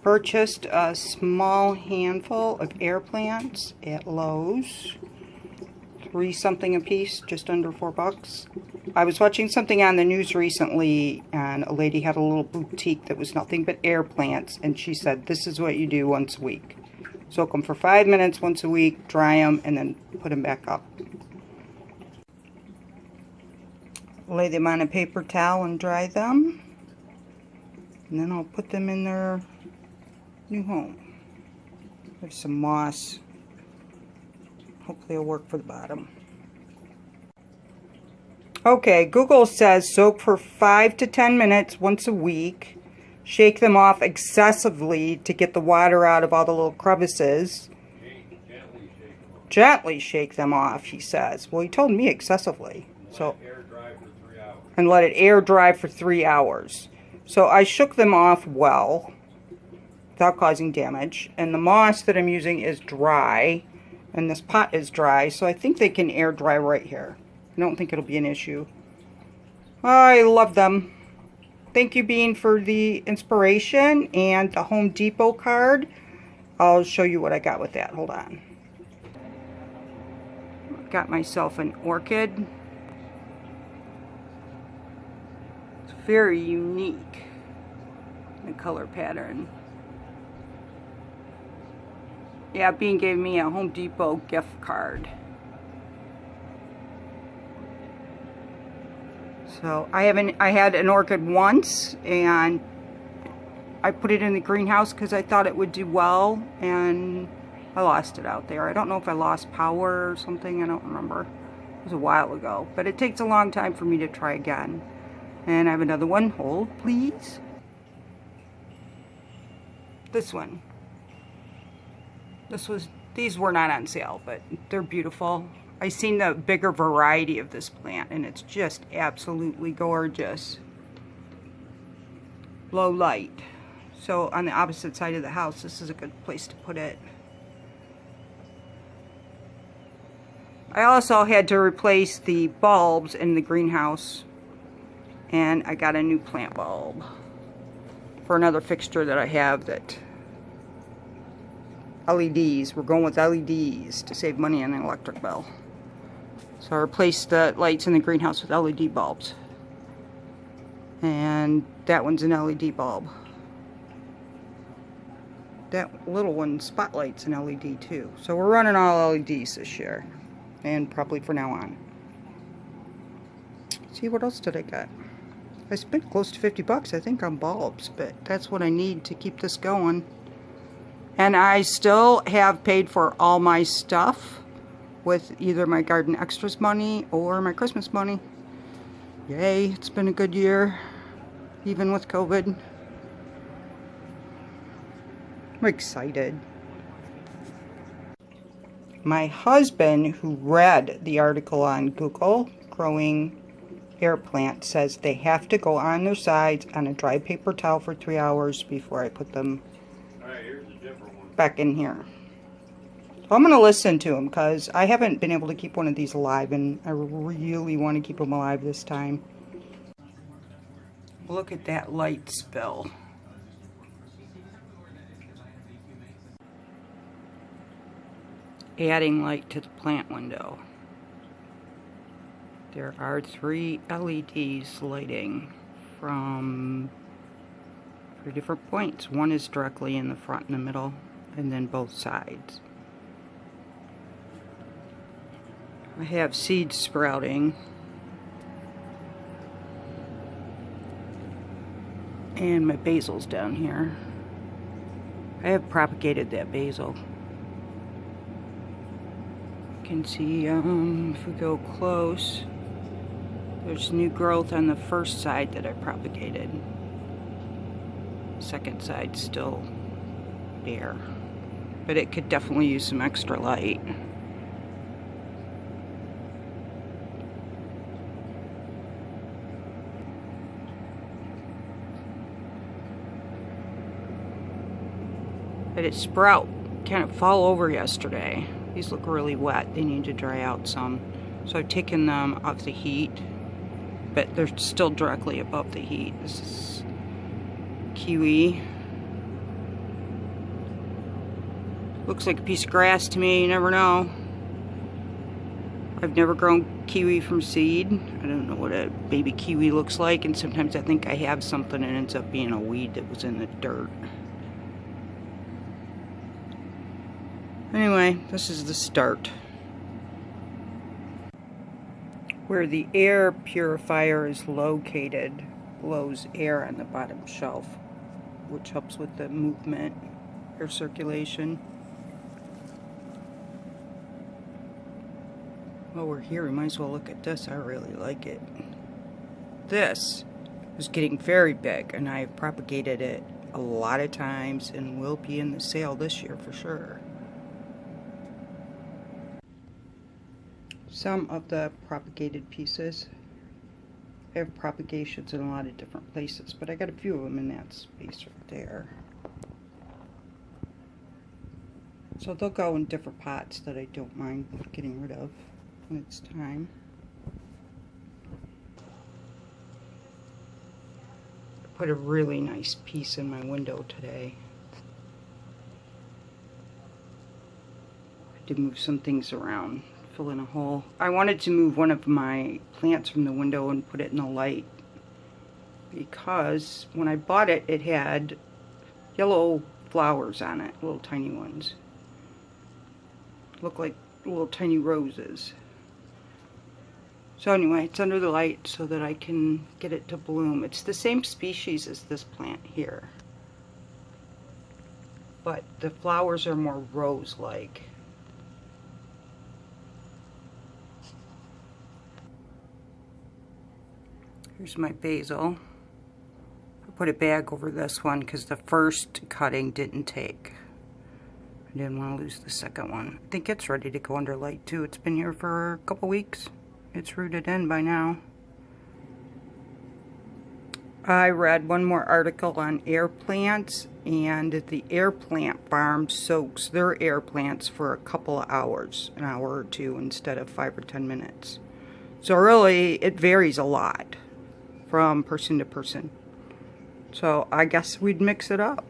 Purchased a small handful of air plants at Lowe's. 3 something a piece, just under $4. I was watching something on the news recently, and a lady had a little boutique that was nothing but air plants, and she said, this is what you do once a week. Soak them for 5 minutes once a week, dry them, and then put them back up. Lay them on a paper towel and dry them, and then I'll put them in their new home. There's some moss. Hopefully it'll work for the bottom. Okay, Google says soak for 5 to 10 minutes once a week. Shake them off excessively to get the water out of all the little crevices. Gently shake them off, he says. Well, he told me excessively. So, and let it air dry for 3 hours. So I shook them off well, without causing damage. And the moss that I'm using is dry, and this pot is dry, so I think they can air dry right here. I don't think it'll be an issue. I love them. Thank you, Bean, for the inspiration and the Home Depot card. I'll show you what I got with that. Hold on. Got myself an orchid. It's very unique, the color pattern. Yeah, Bean gave me a Home Depot gift card. So I had an orchid once, and I put it in the greenhouse because I thought it would do well, and I lost it out there. I don't know if I lost power or something. I don't remember. It was a while ago, but it takes a long time for me to try again. And I have another one. Hold, please. This one. These were not on sale, but they're beautiful. I've seen the bigger variety of this plant, and it's just absolutely gorgeous. Low light. So on the opposite side of the house, this is a good place to put it. I also had to replace the bulbs in the greenhouse, and I got a new plant bulb for another fixture that I have that LEDs. We're going with LEDs to save money on the electric bill. So I replaced the lights in the greenhouse with LED bulbs. And that one's an LED bulb. That little one, spotlight's an LED too. So we're running all LEDs this year. And probably for now on. See, what else did I get? I spent close to 50 bucks, I think, on bulbs. But that's what I need to keep this going. And I still have paid for all my stuff with either my Garden Extras money or my Christmas money. Yay, it's been a good year, even with COVID. I'm excited. My husband, who read the article on Google, growing air plants, says they have to go on their sides on a dry paper towel for 3 hours before I put them back in here. So I'm going to listen to him because I haven't been able to keep one of these alive, and I really want to keep them alive this time. Look at that light spill. Adding light to the plant window. There are 3 LEDs lighting from 3 different points. One is directly in the front and the middle, and then both sides. I have seeds sprouting, and my basil's down here. I have propagated that basil. You can see, if we go close, there's new growth on the first side that I propagated. Second side still bare, but it could definitely use some extra light. But it sprout kind of fall over yesterday. These look really wet. They need to dry out some. So I've taken them off the heat, but they're still directly above the heat. This is kiwi. Looks like a piece of grass to me, you never know. I've never grown kiwi from seed. I don't know what a baby kiwi looks like, and sometimes I think I have something and it ends up being a weed that was in the dirt. Anyway, this is the start. Where the air purifier is located, blows air on the bottom shelf, which helps with the movement, air circulation. While we're here, we might as well look at this. I really like it. This is getting very big, and I've propagated it a lot of times and will be in the sale this year for sure. Some of the propagated pieces, I have propagations in a lot of different places, but I got a few of them in that space right there. So they'll go in different pots that I don't mind getting rid of when it's time. I put a really nice piece in my window today. I had to move some things around, fill in a hole. I wanted to move one of my plants from the window and put it in the light because when I bought it, it had yellow flowers on it, little tiny ones. Look like little tiny roses. So anyway, it's under the light so that I can get it to bloom. It's the same species as this plant here, but the flowers are more rose-like. Here's my basil. I put a bag over this one because the first cutting didn't take. I didn't want to lose the second one. I think it's ready to go under light too. It's been here for a couple weeks. It's rooted in by now. I read one more article on air plants, and the air plant farm soaks their air plants for a couple of hours, an hour or two, instead of 5 or 10 minutes. So really, it varies a lot from person to person. So I guess we'd mix it up.